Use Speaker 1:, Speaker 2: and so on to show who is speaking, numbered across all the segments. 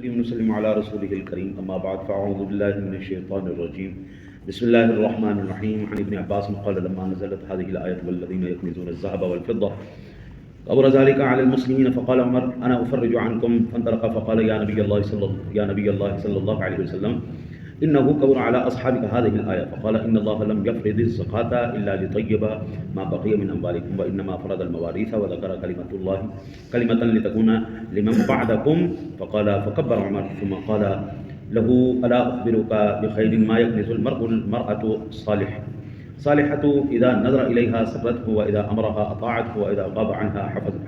Speaker 1: وسلم على رسوله الكريم أما بعد فأعوذ بالله من الشيطان الرجيم بسم الله الرحمن الرحيم عن ابن عباس قال لما نزلت هذه الآية والذين يكنزون الذهب والفضة كبر ذلك على المسلمين فقال عمر أنا أفرج عنكم فانطلق فقال يا نبي الله صلى الله عليه وسلم إنه كبر على أصحابك هذه الآية فقال إن الله لم يفرض الزكاة إلا لطيب ما بقي من أموالكم وإنما فرض المواريث وذكر كلمة لتكون لمن بعدكم فقال فكبر عمر ثم قال له ألا أخبرك بخير ما يكنز المرأة صالحة إذا نظر إليها سرته وإذا أمرها أطاعته وإذا غاب عنها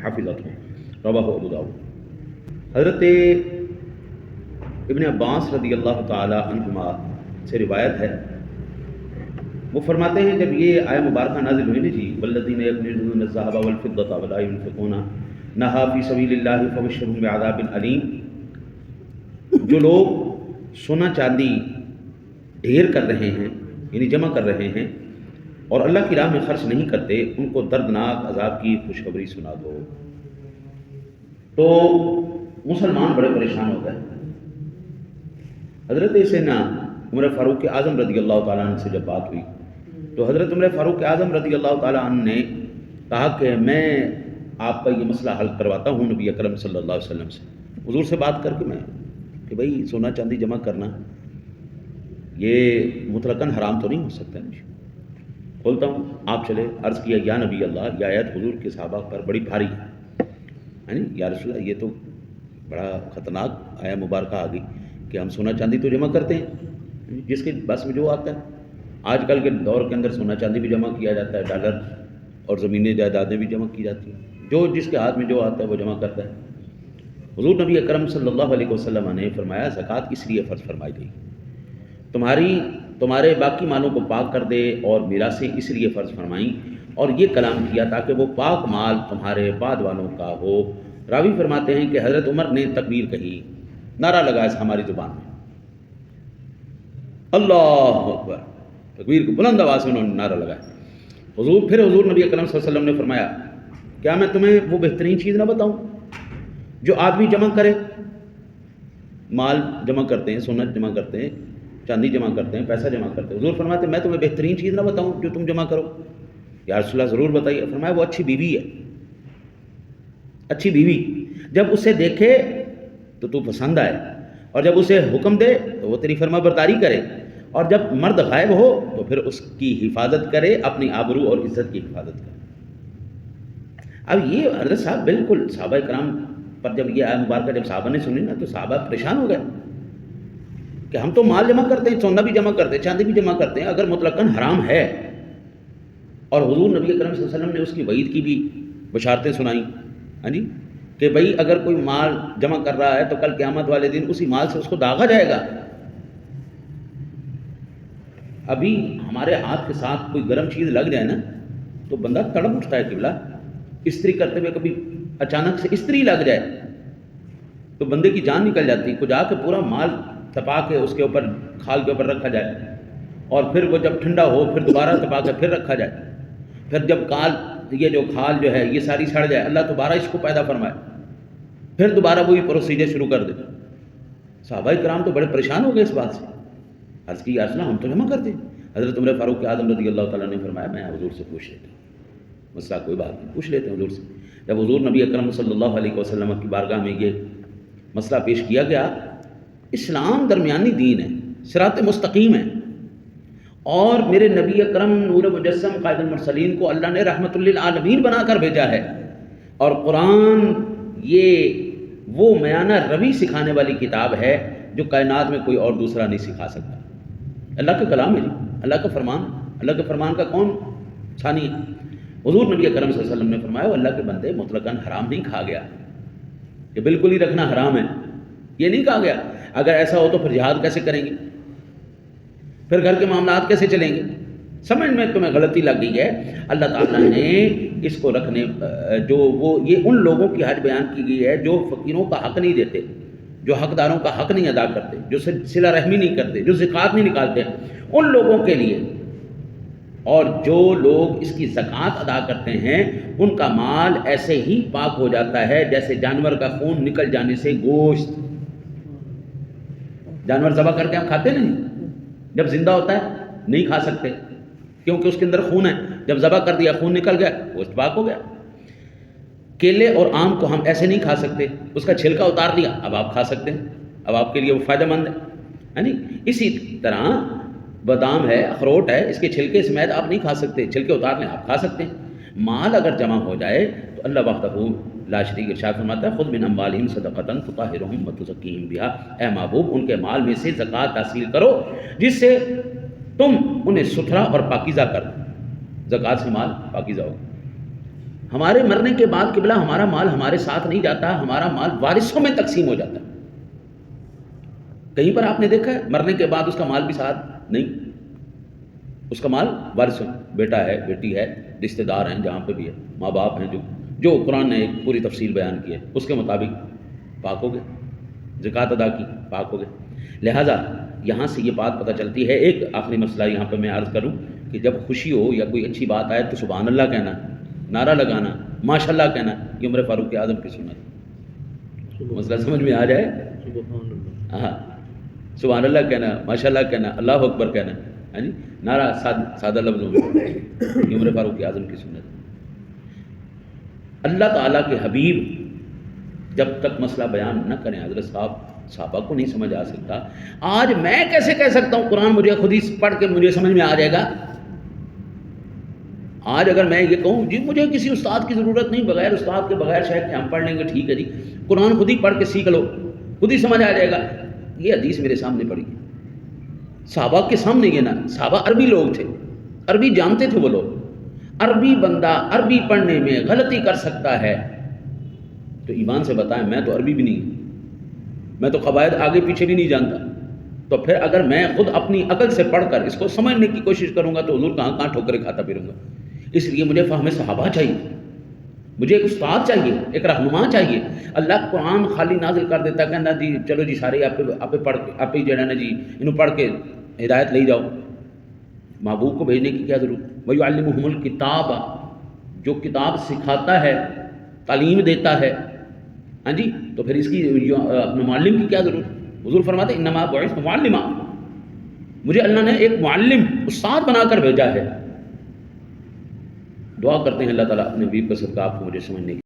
Speaker 1: حفظته رواه أبو داود. حضرت ابن عباس رضی اللہ تعالی عنہما سے روایت ہے، وہ فرماتے ہیں جب یہ آیہ مبارکہ نازل ہوئی نا جی والذین یکنزون الذھب والفضة ولا ينفقونها فی سبیل اللہ فبشرهم بعذاب علیم، جو لوگ سونا چاندی ڈھیر کر رہے ہیں یعنی جمع کر رہے ہیں اور اللہ کی راہ میں خرچ نہیں کرتے ان کو دردناک عذاب کی خوشخبری سنا دو. تو مسلمان بڑے پریشان ہو گئے. حضرت سیدنا عمر فاروق اعظم رضی اللہ تعالیٰ عنہ سے جب بات ہوئی تو حضرت عمر فاروق اعظم رضی اللہ تعالیٰ عنہ نے کہا کہ میں آپ کا یہ مسئلہ حل کرواتا ہوں نبی اکرم صلی اللہ علیہ وسلم سے. حضور سے بات کر کے میں کہ بھئی سونا چاندی جمع کرنا یہ مطلقاً حرام تو نہیں ہو سکتا ہے. کھولتا ہوں، آپ چلے. عرض کیا یا نبی اللہ یہ آیت حضور کے صحابہ پر بڑی بھاری ہے یا رسول اللہ یہ تو بڑا خطرناک آیہ مبارکہ آ گئی کہ ہم سونا چاندی تو جمع کرتے ہیں جس کے بس میں جو آتا ہے. آج کل کے دور کے اندر سونا چاندی بھی جمع کیا جاتا ہے، ڈالر اور زمینیں جائیدادیں بھی جمع کی جاتی ہیں، جو جس کے ہاتھ میں جو آتا ہے وہ جمع کرتا ہے. حضور نبی اکرم صلی اللہ علیہ وسلم نے فرمایا زکوٰۃ اس لیے فرض فرمائی گئی تمہارے باقی مالوں کو پاک کر دے اور میراثیں اس لیے فرض فرمائیں اور یہ کلام کیا تاکہ وہ پاک مال تمہارے بعد والوں کا ہو. راوی فرماتے ہیں کہ حضرت عمر نے تکبیر کہی، نعرہ لگا اس ہماری زبان میں اللہ اکبر، تکبیر کو بلند آواز میں انہوں نے نعرہ لگایا. پھر حضور نبی اکرم صلی اللہ علیہ وسلم نے فرمایا کیا میں تمہیں وہ بہترین چیز نہ بتاؤں جو آدمی جمع کرے؟ مال جمع کرتے ہیں، سونا جمع کرتے ہیں، چاندی جمع کرتے ہیں، پیسہ جمع کرتے ہیں. حضور فرماتے ہیں میں تمہیں بہترین چیز نہ بتاؤں جو تم جمع کرو؟ یا رسول اللہ ضرور بتائیے. فرمایا وہ اچھی بیوی ہے. اچھی بیوی جب اسے دیکھے تو پسند آئے اور جب اسے حکم دے تو وہ تیری فرما برداری کرے اور جب مرد غائب ہو تو پھر اس کی حفاظت کرے، اپنی آبرو اور عزت کی حفاظت کرے. اب یہ حضرت صاحب بالکل صحابہ کرام پر جب یہ آیت مبارکہ جب صحابہ نے سنی نا تو صحابہ پریشان ہو گئے کہ ہم تو مال جمع کرتے ہیں، سونا بھی جمع کرتے ہیں، چاندی بھی جمع کرتے ہیں، اگر مطلقاً حرام ہے. اور حضور نبی اکرم صلی اللہ علیہ وسلم نے اس کی وعید کی بھی بشارتیں سنائیں جی کہ بھئی اگر کوئی مال جمع کر رہا ہے تو کل قیامت والے دن اسی مال سے اس کو داغا جائے گا. ابھی ہمارے ہاتھ کے ساتھ کوئی گرم چیز لگ جائے نا تو بندہ تڑپ اٹھتا ہے قبلہ. استری کرتے ہوئے کبھی اچانک سے استری لگ جائے تو بندے کی جان نکل جاتی. کچھ آ کے پورا مال تپا کے اس کے اوپر کھال کے اوپر رکھا جائے اور پھر وہ جب ٹھنڈا ہو پھر دوبارہ تپا کے پھر رکھا جائے، پھر جب یہ جو کھال جو ہے یہ ساری سڑ جائے اللہ دوبارہ اس کو پیدا فرمائے، پھر دوبارہ وہی پروسیجر شروع کر دے. صحابہ کرام تو بڑے پریشان ہو گئے اس بات سے. عرض کی یا رسول اللہ ہم تو جمع کرتے ہیں. حضرت عمر فاروق اعظم رضی اللہ تعالیٰ نے فرمایا میں حضور سے پوچھ لیتا ہوں، مسئلہ کوئی بات نہیں، پوچھ لیتے ہیں حضور سے. جب حضور نبی اکرم صلی اللہ علیہ وسلم کی بارگاہ میں یہ مسئلہ پیش کیا گیا، اسلام درمیانی دین ہے، صراط مستقیم ہے اور میرے نبی اکرم نور مجسم قائد المرسلین کو اللہ نے رحمت للعالمین بنا کر بھیجا ہے اور قرآن یہ وہ میانہ روی سکھانے والی کتاب ہے جو کائنات میں کوئی اور دوسرا نہیں سکھا سکتا. اللہ کا کلام ہے جی، اللہ کا فرمان، اللہ کے فرمان کا کون ثانی ہے؟ حضور نبی اکرم صلی اللہ علیہ وسلم نے فرمایا وہ اللہ کے بندے مطلقاً حرام نہیں کھا گیا، کہ بالکل ہی رکھنا حرام ہے یہ نہیں کہا گیا. اگر ایسا ہو تو پھر جہاد کیسے کریں گے، پھر گھر کے معاملات کیسے چلیں گے؟ سمجھ میں تمہیں غلطی لگ گئی ہے. اللہ تعالیٰ نے اس کو رکھنے یہ ان لوگوں کی حج بیان کی گئی ہے جو فقیروں کا حق نہیں دیتے، جو حقداروں کا حق نہیں ادا کرتے، جو صلہ رحمی نہیں کرتے، جو زکوٰۃ نہیں نکالتے، ان لوگوں کے لیے. اور جو لوگ اس کی زکوٰۃ ادا کرتے ہیں ان کا مال ایسے ہی پاک ہو جاتا ہے جیسے جانور کا خون نکل جانے سے گوشت جانور ذبح کر کے ہم کھاتے نہیں، جب زندہ ہوتا ہے نہیں کھا سکتے کیونکہ اس کے اندر خون ہے، جب ذبح کر دیا خون نکل گیا، گوشت پاک ہو گیا۔ کیلے اور آم کو ہم ایسے نہیں کھا سکتے، اس کا چھلکا اتار دیا، اب آپ کھا سکتے ہیں، اب آپ کے لیے وہ فائدہ مند ہے نہیں۔ اسی طرح بادام ہے، اخروٹ ہے، اس کے چھلکے سمیت آپ نہیں کھا سکتے، چھلکے اتار لیں آپ کھا سکتے ہیں۔ مال اگر جمع ہو جائے تو اللہ وحدہ لا شریک ارشاد فرماتا ہے خذ من اموالہم صدقۃ تطہرہم وتزکیہم بہا، اے محبوب ان کے مال میں سے زکوٰۃ حاصل کرو جس سے تم انہیں ستھرا اور پاکیزہ کر دو، زکوٰۃ سے مال پاکیزہ ہو۔ ہمارے مرنے کے بعد قبلہ ہمارا مال ہمارے ساتھ نہیں جاتا، ہمارا مال وارثوں میں تقسیم ہو جاتا ہے۔ کہیں پر آپ نے دیکھا ہے مرنے کے بعد اس کا مال بھی ساتھ نہیں، اس کا مال وارثوں، بیٹا ہے، بیٹی ہے، رشتہ دار ہیں جہاں پہ بھی ہے، ماں باپ ہیں، جو قرآن نے ایک پوری تفصیل بیان کی ہے اس کے مطابق پاک ہو گئے، زکوٰۃ ادا کی، پاک ہو گئے۔ لہٰذا یہاں سے یہ بات پتہ چلتی ہے۔ ایک آخری مسئلہ یہاں پہ میں عرض کروں کہ جب خوشی ہو یا کوئی اچھی بات آئے تو سبحان اللہ کہنا، نعرہ لگانا، ماشاء اللہ کہنا، یہ عمر فاروق اعظم کی سنت۔ مسئلہ سمجھ میں آ جائے، ہاں سبحان اللہ کہنا، ماشاء اللہ کہنا، اللہ اکبر کہنا، ہاں جی، نعرہ سادہ لفظوں میں، یہ عمر فاروق اعظم کی سنت۔ اللہ تعالیٰ کے حبیب جب تک مسئلہ بیان نہ کریں، حضرت صحابہ کو نہیں سمجھ آ سکتا، آج میں کیسے کہہ سکتا ہوں قرآن مجھے خود ہی پڑھ کے مجھے سمجھ میں آ جائے گا؟ آج اگر میں یہ کہوں جی مجھے کسی استاد کی ضرورت نہیں، بغیر استاد کے بغیر شاید کہ ہم پڑھ لیں گے، ٹھیک ہے جی، قرآن خود ہی پڑھ کے سیکھ لو، خود ہی سمجھ آ جائے گا، یہ حدیث میرے سامنے پڑھی ہے، صحابہ کے سامنے یہ نا، صحابہ عربی لوگ تھے، عربی جانتے تھے وہ لوگ۔ عربی بندہ عربی پڑھنے میں غلطی کر سکتا ہے تو ایمان سے بتائیں میں تو عربی بھی نہیں، میں تو قواعد آگے پیچھے بھی نہیں جانتا، تو پھر اگر میں خود اپنی عقل سے پڑھ کر اس کو سمجھنے کی کوشش کروں گا تو حضور کہاں کہاں ٹھوکریں کھاتا پھروں گا۔ اس لیے مجھے فہم صحابہ چاہیے، مجھے ایک استاد چاہیے، ایک رہنما چاہیے۔ اللہ قرآن خالی نازل کر دیتا کہنا جی چلو جی سارے آپ پڑھ کے آپ ہی جڑا نا جی انہوں پڑھ کے ہدایت لے جاؤ، محبوب کو بھیجنے کی کیا ضرورت؟ وَيُعَلِّمُهُمُ الْكِتَابَ، جو کتاب سکھاتا ہے، تعلیم دیتا ہے، ہاں جی، تو پھر اس کی اپنے معلم کی کیا ضرورت؟ حضور فرماتے انما بعثت معلما، مجھے اللہ نے ایک معلم استاد بنا کر بھیجا ہے۔ دعا کرتے ہیں اللہ تعالیٰ اپنے حبیب کا صدقہ آپ کو مجھے سمجھنے کی